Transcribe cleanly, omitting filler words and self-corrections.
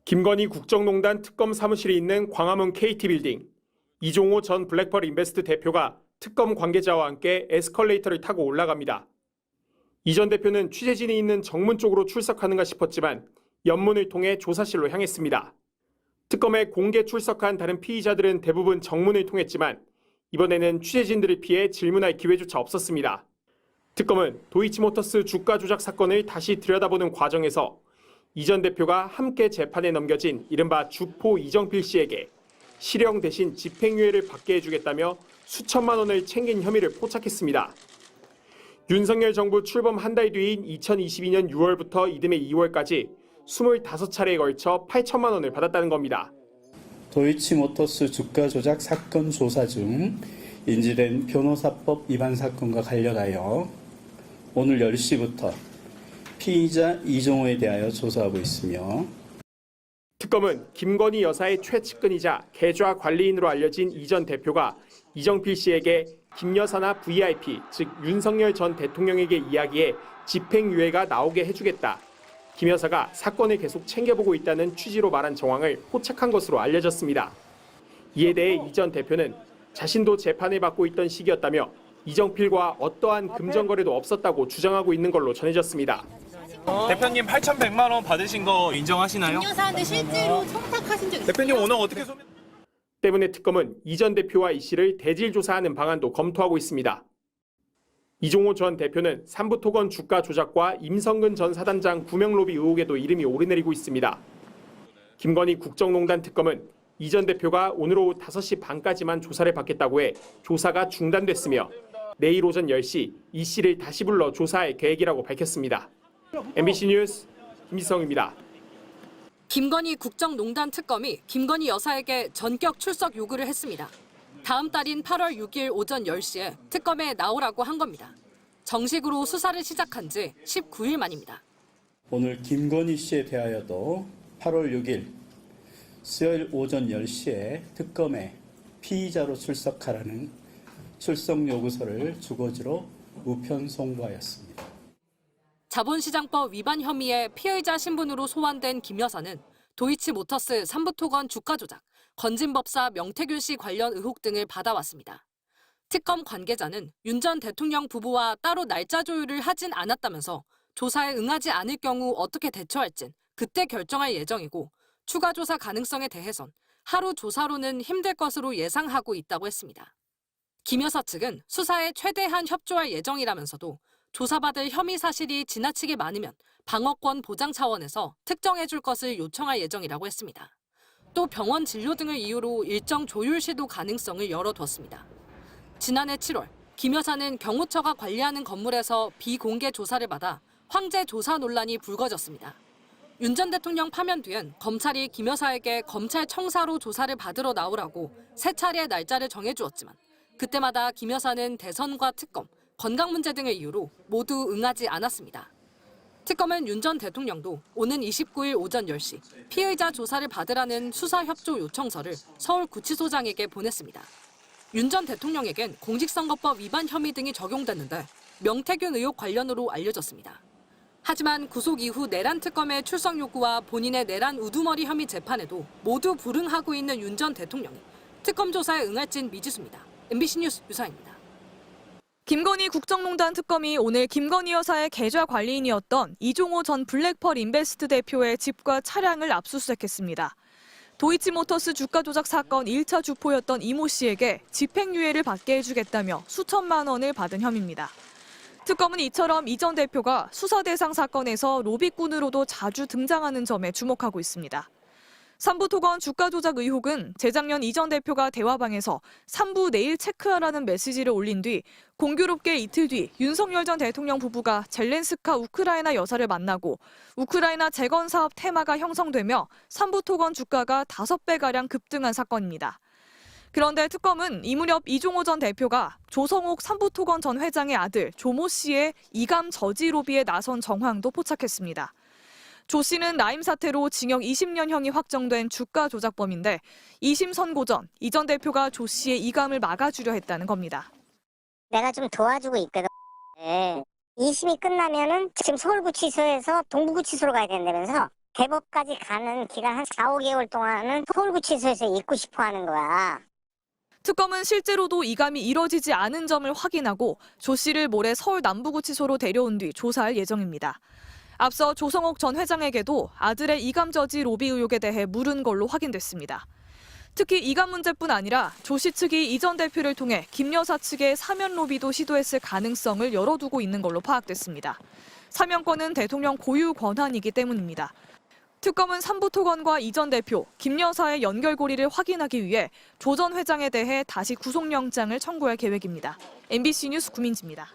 김건희 국정농단 특검 사무실이 있는 광화문 KT빌딩. 이종호 전 블랙펄 인베스트 대표가 특검 관계자와 함께 에스컬레이터를 타고 올라갑니다. 이 전 대표는 취재진이 있는 정문 쪽으로 출석하는가 싶었지만 옆문을 통해 조사실로 향했습니다. 특검에 공개 출석한 다른 피의자들은 대부분 정문을 통했지만 이번에는 취재진들을 피해 질문할 기회조차 없었습니다. 특검은 도이치모터스 주가 조작 사건을 다시 들여다보는 과정에서 이 전 대표가 함께 재판에 넘겨진 이른바 주포 이정필 씨에게 실형 대신 집행유예를 받게 해주겠다며 수천만 원을 챙긴 혐의를 포착했습니다. 윤석열 정부 출범 한 달 뒤인 2022년 6월부터 이듬해 2월까지 25차례에 걸쳐 8천만 원을 받았다는 겁니다. 도이치모터스 주가 조작 사건 조사 중 인지된 변호사법 위반 사건과 관련하여 오늘 10시부터 피의자 이종호에 대하여 조사하고 있으며 특검은 김건희 여사의 최측근이자 계좌 관리인으로 알려진 이 전 대표가 이정필 씨에게 김 여사나 VIP, 즉 윤석열 전 대통령에게 이야기해 집행유예가 나오게 해주겠다. 김 여사가 사건을 계속 챙겨보고 있다는 취지로 말한 정황을 포착한 것으로 알려졌습니다. 이에 대해 이 전 대표는 자신도 재판을 받고 있던 시기였다며 이정필과 어떠한 금전거래도 없었다고 주장하고 있는 걸로 전해졌습니다. 대표님 8,100만 원 받으신 거 인정하시나요? 김 여사한테 실제로 청탁하신 적 있어요? 대표님 오늘 어떻게 소명? 때문에 특검은 이 전 대표와 이 씨를 대질 조사하는 방안도 검토하고 있습니다. 이종호 전 대표는 삼부토건 주가 조작과 임성근 전 사단장 구명 로비 의혹에도 이름이 오르내리고 있습니다. 김건희 국정농단 특검은 이 전 대표가 오늘 오후 5시 반까지만 조사를 받겠다고 해 조사가 중단됐으며 내일 오전 10시 이 씨를 다시 불러 조사할 계획이라고 밝혔습니다. MBC 뉴스 김지성입니다. 김건희 국정농단 특검이 김건희 여사에게 전격 출석 요구를 했습니다. 다음 달인 8월 6일 오전 10시에 특검에 나오라고 한 겁니다. 정식으로 수사를 시작한 지 19일 만입니다. 오늘 김건희 씨에 대하여도 8월 6일 수요일 오전 10시에 특검에 피의자로 출석하라는 출석 요구서를 주거지로 우편 송부하였습니다. 자본시장법 위반 혐의에 피의자 신분으로 소환된 김 여사는 도이치모터스 삼부토건 주가 조작, 건진법사 명태균 씨 관련 의혹 등을 받아왔습니다. 특검 관계자는 윤 전 대통령 부부와 따로 날짜 조율을 하진 않았다면서 조사에 응하지 않을 경우 어떻게 대처할진 그때 결정할 예정이고 추가 조사 가능성에 대해선 하루 조사로는 힘들 것으로 예상하고 있다고 했습니다. 김 여사 측은 수사에 최대한 협조할 예정이라면서도 조사받을 혐의 사실이 지나치게 많으면 방어권 보장 차원에서 특정해줄 것을 요청할 예정이라고 했습니다. 또 병원 진료 등을 이유로 일정 조율 시도 가능성을 열어두었습니다. 지난해 7월 김 여사는 경호처가 관리하는 건물에서 비공개 조사를 받아 황제 조사 논란이 불거졌습니다. 윤 전 대통령 파면 뒤엔 검찰이 김 여사에게 검찰 청사로 조사를 받으러 나오라고 3차례 날짜를 정해주었지만 그때마다 김 여사는 대선과 특검, 건강 문제 등의 이유로 모두 응하지 않았습니다. 특검은 윤 전 대통령도 오는 29일 오전 10시 피의자 조사를 받으라는 수사협조 요청서를 서울구치소장에게 보냈습니다. 윤 전 대통령에겐 공직선거법 위반 혐의 등이 적용됐는데 명태균 의혹 관련으로 알려졌습니다. 하지만 구속 이후 내란 특검의 출석 요구와 본인의 내란 우두머리 혐의 재판에도 모두 불응하고 있는 윤 전 대통령이 특검 조사에 응할진 미지수입니다. MBC 뉴스 유사입니다. 김건희 국정농단 특검이 오늘 김건희 여사의 계좌 관리인이었던 이종호 전 블랙펄 인베스트 대표의 집과 차량을 압수수색했습니다. 도이치모터스 주가 조작 사건 1차 주포였던 이모 씨에게 집행유예를 받게 해주겠다며 수천만 원을 받은 혐의입니다. 특검은 이처럼 이 전 대표가 수사 대상 사건에서 로비꾼으로도 자주 등장하는 점에 주목하고 있습니다. 삼부토건 주가 조작 의혹은 재작년 이 전 대표가 대화방에서 3부 내일 체크하라는 메시지를 올린 뒤 공교롭게 이틀 뒤 윤석열 전 대통령 부부가 젤렌스카 우크라이나 여사를 만나고 우크라이나 재건 사업 테마가 형성되며 삼부토건 주가가 5배가량 급등한 사건입니다. 그런데 특검은 이 무렵 이종호 전 대표가 조성옥 삼부토건 전 회장의 아들 조모 씨의 이감 저지 로비에 나선 정황도 포착했습니다. 조 씨는 라임 사태로 징역 20년형이 확정된 주가 조작범인데 2심 선고 전 이 전 대표가 조 씨의 이감을 막아주려 했다는 겁니다. 내가 좀 도와주고 있거든. 2심이 끝나면은 지금 서울구치소에서 동부구치소로 가야 된다면서 대법까지 가는 기간 한 4, 5개월 동안은 서울구치소에서 있고 싶어 하는 거야. 특검은 실제로도 이감이 이뤄지지 않은 점을 확인하고 조 씨를 모레 서울 남부구치소로 데려온 뒤 조사할 예정입니다. 앞서 조성옥 전 회장에게도 아들의 이감 저지 로비 의혹에 대해 물은 걸로 확인됐습니다. 특히 이감 문제뿐 아니라 조 씨 측이 이 전 대표를 통해 김 여사 측의 사면 로비도 시도했을 가능성을 열어두고 있는 걸로 파악됐습니다. 사면권은 대통령 고유 권한이기 때문입니다. 특검은 삼부토건과 이 전 대표, 김 여사의 연결고리를 확인하기 위해 조 전 회장에 대해 다시 구속영장을 청구할 계획입니다. MBC 뉴스 구민지입니다.